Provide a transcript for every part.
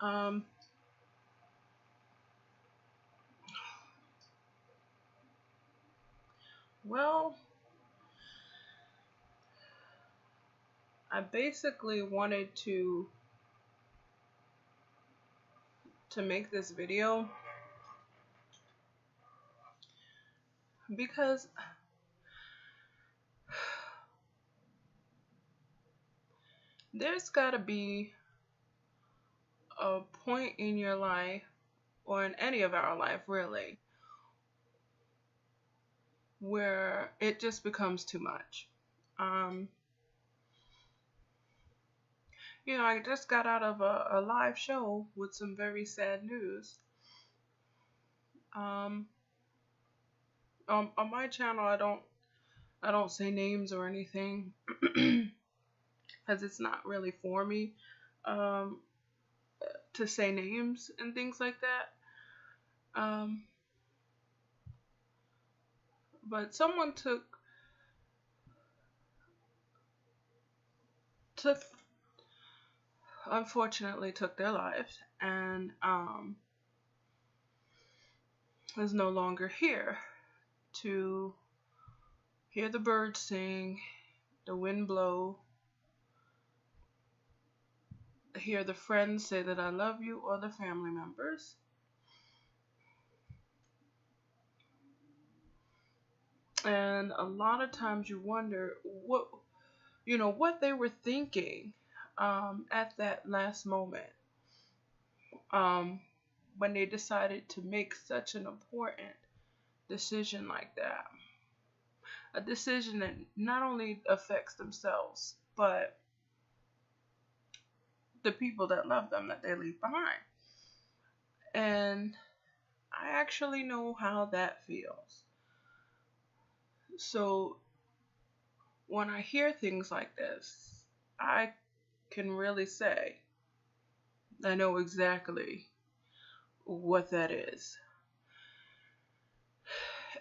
Um, well, I basically wanted to make this video because there's got to be a point in your life, or in any of our life really, where it just becomes too much. Um, I just got out of a live show with some very sad news. Um, on my channel, I don't say names or anything because it's not really for me um, to say names and things like that. But someone took unfortunately took their lives, and is no longer here to hear the birds sing, the wind blow, hear the friends say that I love you, or the family members. And a lot of times you wonder what they were thinking at that last moment, um, when they decided to make such an important decision like that. A decision that not only affects themselves, but the people that love them that they leave behind. And I actually know how that feels. So when I hear things like this, I can really say I know exactly what that is.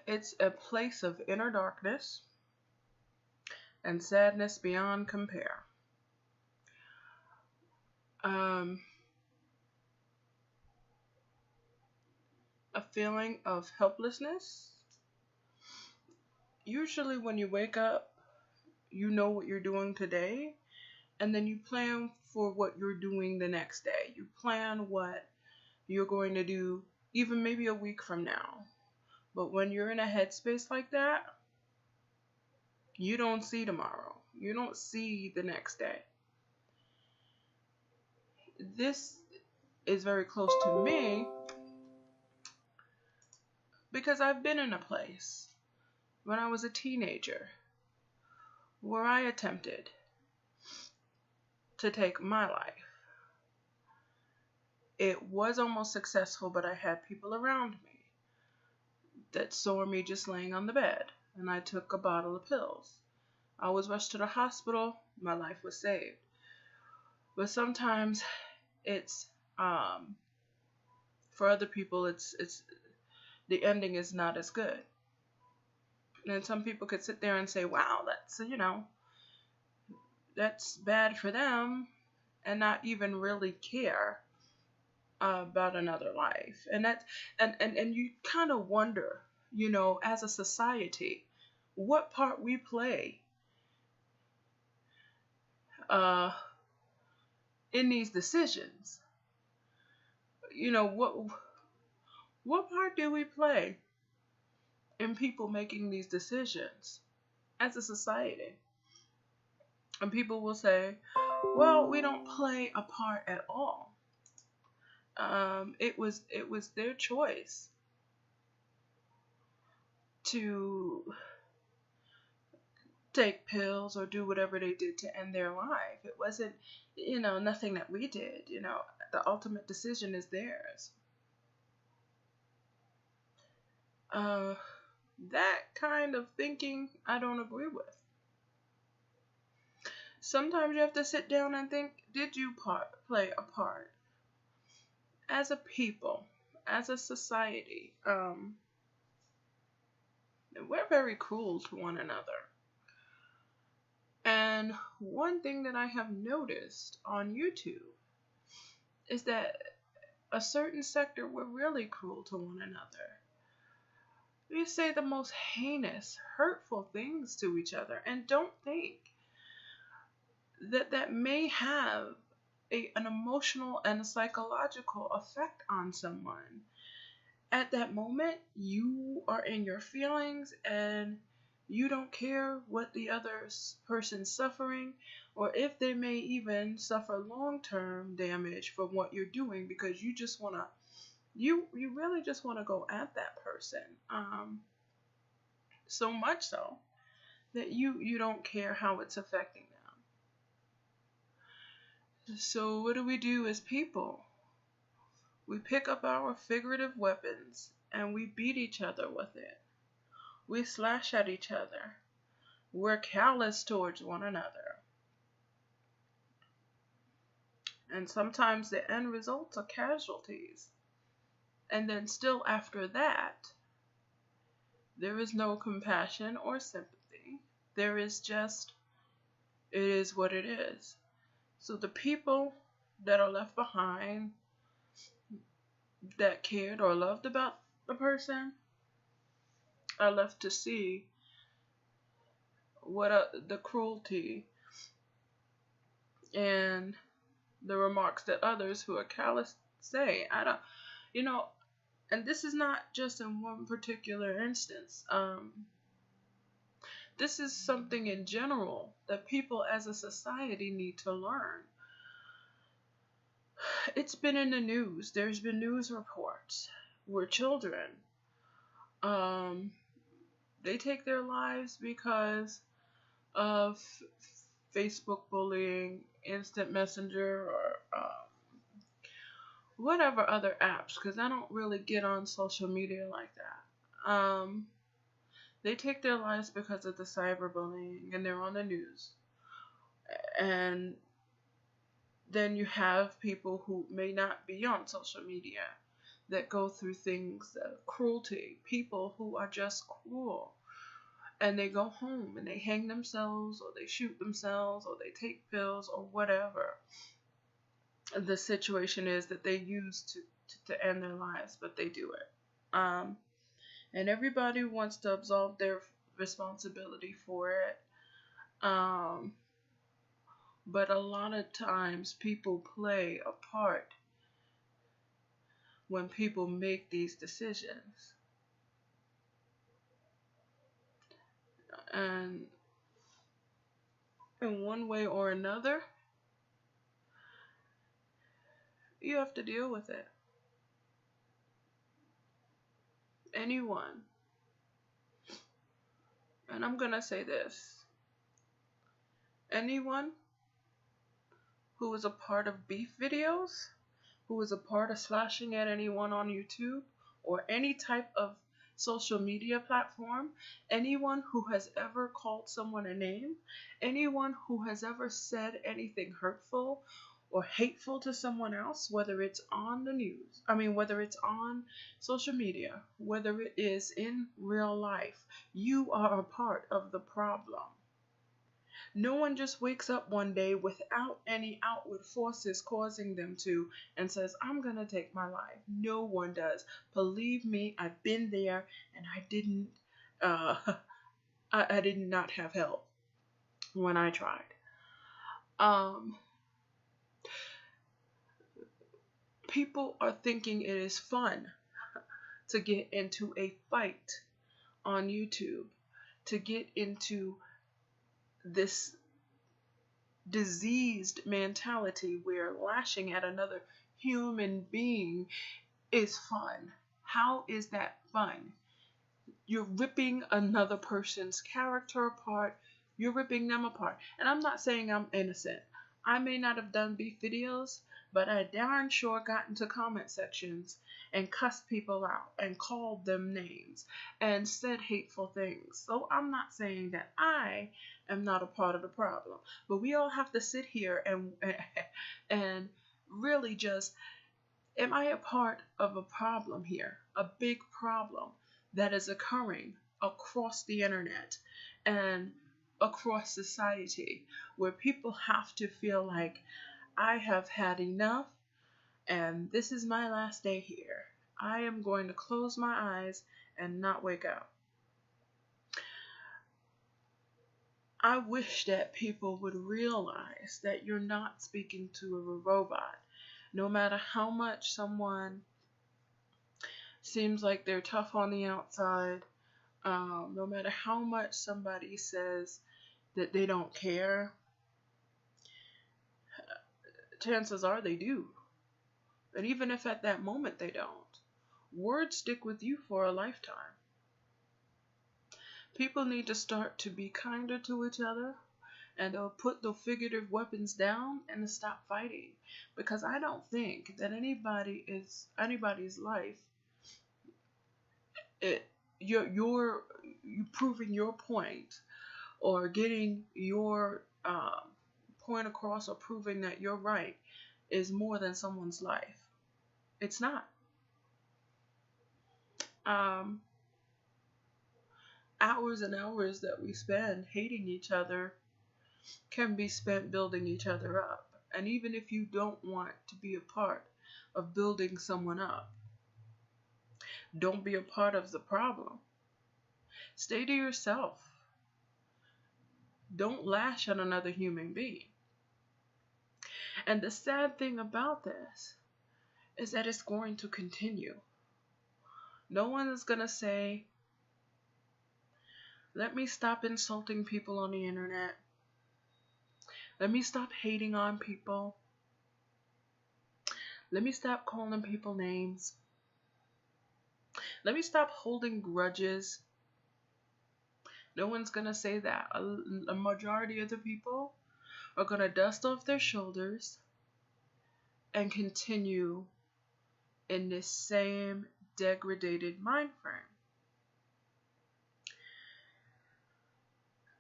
It's a place of inner darkness and sadness beyond compare. Um, a feeling of helplessness. Usually, when you wake up, you know what you're doing today, and then you plan for what you're doing the next day. You plan what you're going to do, even maybe a week from now. But when you're in a headspace like that, you don't see tomorrow. You don't see the next day. This is very close to me because I've been in a place when I was a teenager where I attempted to take my life. It was almost successful, but I had people around me that saw me just laying on the bed, and I took a bottle of pills. I was rushed to the hospital. My life was saved. But sometimes it's for other people it's the ending is not as good. And some people could sit there and say, "Wow, that's bad for them," and not even really care about another life. And you kind of wonder, as a society, what part we play uh, in these decisions. What part do we play in people making these decisions as a society? And people will say, "Well, we don't play a part at all. It was their choice to take pills or do whatever they did to end their life. It wasn't, nothing that we did. The ultimate decision is theirs." Uh, that kind of thinking I don't agree with. Sometimes you have to sit down and think, did you play a part as a people, as a society? We're very cruel to one another. And one thing that I have noticed on YouTube is that a certain sector were really cruel to one another. We say the most heinous, hurtful things to each other and don't think that that may have an emotional and a psychological effect on someone. At that moment, you are in your feelings and you don't care what the other person's suffering or if they may even suffer long-term damage from what you're doing because you just want to you really just want to go at that person, so much so that you don't care how it's affecting them. So what do we do as people? We pick up our figurative weapons and we beat each other with it. We slash at each other. We're callous towards one another. And sometimes the end results are casualties. And then still after that, there is no compassion or sympathy. There is just, it is what it is. So the people that are left behind that cared or loved about the person are left to see what the cruelty and the remarks that others who are callous say. I don't, you know, and this is not just in one particular instance. This is something in general that people as a society need to learn. It's been in the news. There's been news reports where children, they take their lives because of Facebook bullying, instant messenger, or whatever other apps, because I don't really get on social media like that. They take their lives because of the cyberbullying, and they're on the news. And then you have people who may not be on social media that go through things, cruelty, people who are just cruel. And they go home and they hang themselves or they shoot themselves or they take pills or whatever the situation is that they use to end their lives, but they do it. And everybody wants to absolve their responsibility for it. But a lot of times people play a part when people make these decisions. And in one way or another, you have to deal with it. Anyone. And I'm going to say this. Anyone who is a part of beef videos, who is a part of slashing at anyone on YouTube or any type of social media platform, anyone who has ever called someone a name, anyone who has ever said anything hurtful or hateful to someone else, whether it's on the news, whether it's on social media, whether it is in real life, you are a part of the problem. No one just wakes up one day without any outward forces causing them to and says, I'm going to take my life. No one does. Believe me, I've been there and I didn't, I did not have help when I tried. People are thinking it is fun to get into a fight on YouTube, to get into this diseased mentality where lashing at another human being is fun. How is that fun? You're ripping another person's character apart. You're ripping them apart. And I'm not saying I'm innocent. I may not have done beef videos, but I darn sure got into comment sections and cussed people out and called them names and said hateful things. So I'm not saying that I am not a part of the problem, but we all have to sit here and really just, am I a part of a problem here? A big problem that is occurring across the internet and across society, where people have to feel like I have had enough And this is my last day here. I am going to close my eyes and not wake up. I wish that people would realize that you're not speaking to a robot. No matter how much someone seems like they're tough on the outside, no matter how much somebody says that they don't care, chances are they do. And even if at that moment they don't, words stick with you for a lifetime. People need to start to be kinder to each other, and they'll put the figurative weapons down and to stop fighting. Because I don't think that anybody's life, you're proving your point or getting your point across or proving that you're right is more than someone's life. It's not. Hours and hours that we spend hating each other can be spent building each other up. And even if you don't want to be a part of building someone up, don't be a part of the problem. Stay to yourself. Don't lash at another human being. And the sad thing about this is that it's going to continue. No one is going to say, let me stop insulting people on the internet. Let me stop hating on people. Let me stop calling people names. Let me stop holding grudges. No one's going to say that. A majority of the people are going to dust off their shoulders and continue in this same degraded mind frame.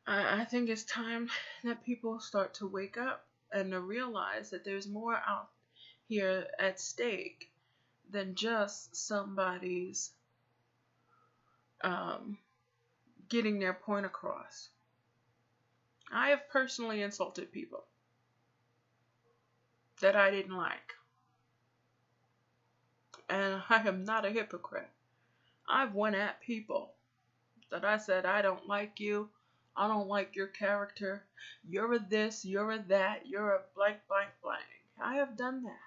I think it's time that people start to wake up and to realize that there's more out here at stake than just somebody's getting their point across. I have personally insulted people that I didn't like. And I am not a hypocrite. I've went at people that I said, I don't like you. I don't like your character. You're a this, you're a that, you're a blank, blank, blank. I have done that.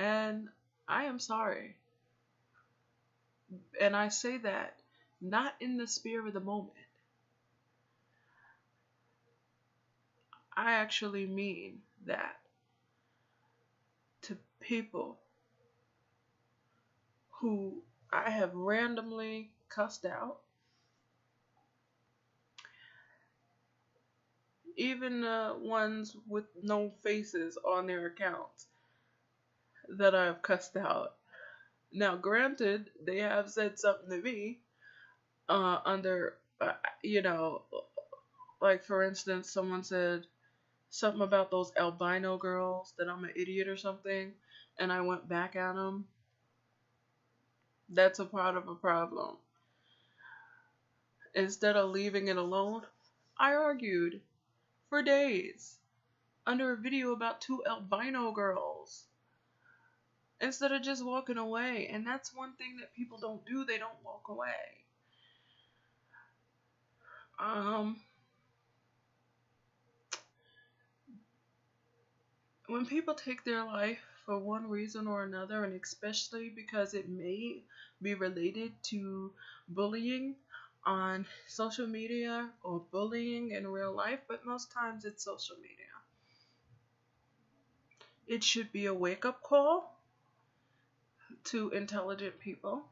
And I am sorry. And I say that not in the spirit of the moment. I actually mean that to people who I have randomly cussed out. Even ones with no faces on their accounts that I've cussed out. Now, granted, they have said something to me under, like for instance, someone said something about those albino girls, that I'm an idiot or something, and I went back at them. That's a part of a problem. Instead of leaving it alone, I argued for days under a video about two albino girls instead of just walking away. And that's one thing that people don't do. They don't walk away. When people take their life for one reason or another, and especially because it may be related to bullying on social media or bullying in real life, but most times it's social media. It should be a wake-up call to intelligent people.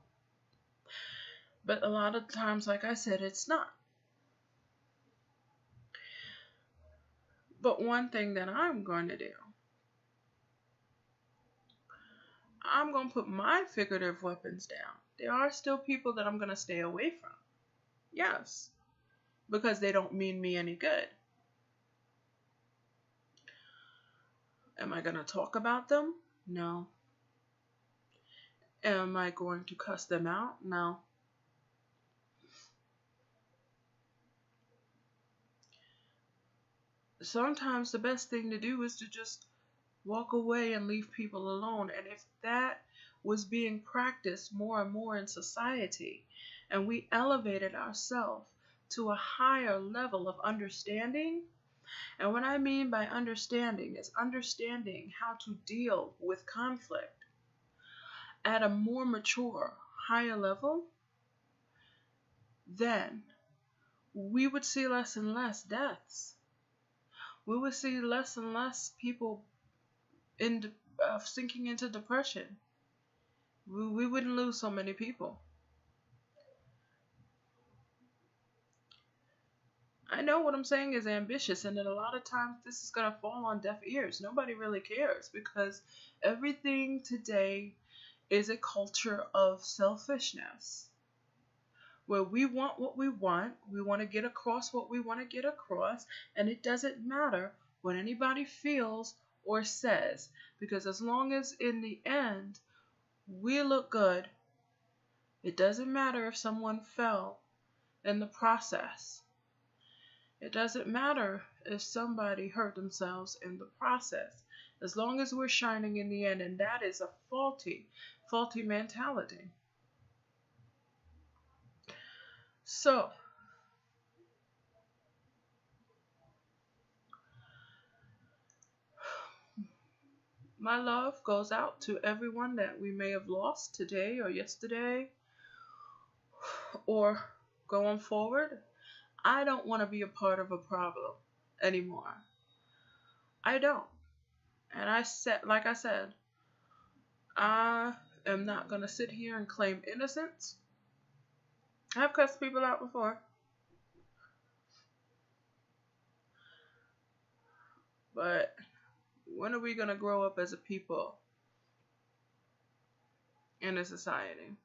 But a lot of times, like I said, it's not. But one thing that I'm going to do, I'm going to put my figurative weapons down. There are still people that I'm going to stay away from. Yes. Because they don't mean me any good. Am I going to talk about them? No. Am I going to cuss them out? No. Sometimes the best thing to do is to just walk away and leave people alone. And if that was being practiced more and more in society, and we elevated ourselves to a higher level of understanding, and what I mean by understanding is understanding how to deal with conflict at a more mature, higher level, then we would see less and less deaths. We would see less and less people sinking into depression. We wouldn't lose so many people. I know what I'm saying is ambitious, and that a lot of times this is going to fall on deaf ears. Nobody really cares because everything today is a culture of selfishness where we want what we want to get across what we want to get across, and it doesn't matter what anybody feels or says because as long as in the end we look good, it doesn't matter if someone fell in the process. It doesn't matter if somebody hurt themselves in the process. As long as we're shining in the end, and that is a faulty mentality. So, my love goes out to everyone that we may have lost today or yesterday or going forward. I don't want to be a part of a problem anymore. I don't. And like I said, I am not going to sit here and claim innocence. I've cussed people out before. But when are we going to grow up as a people in a society?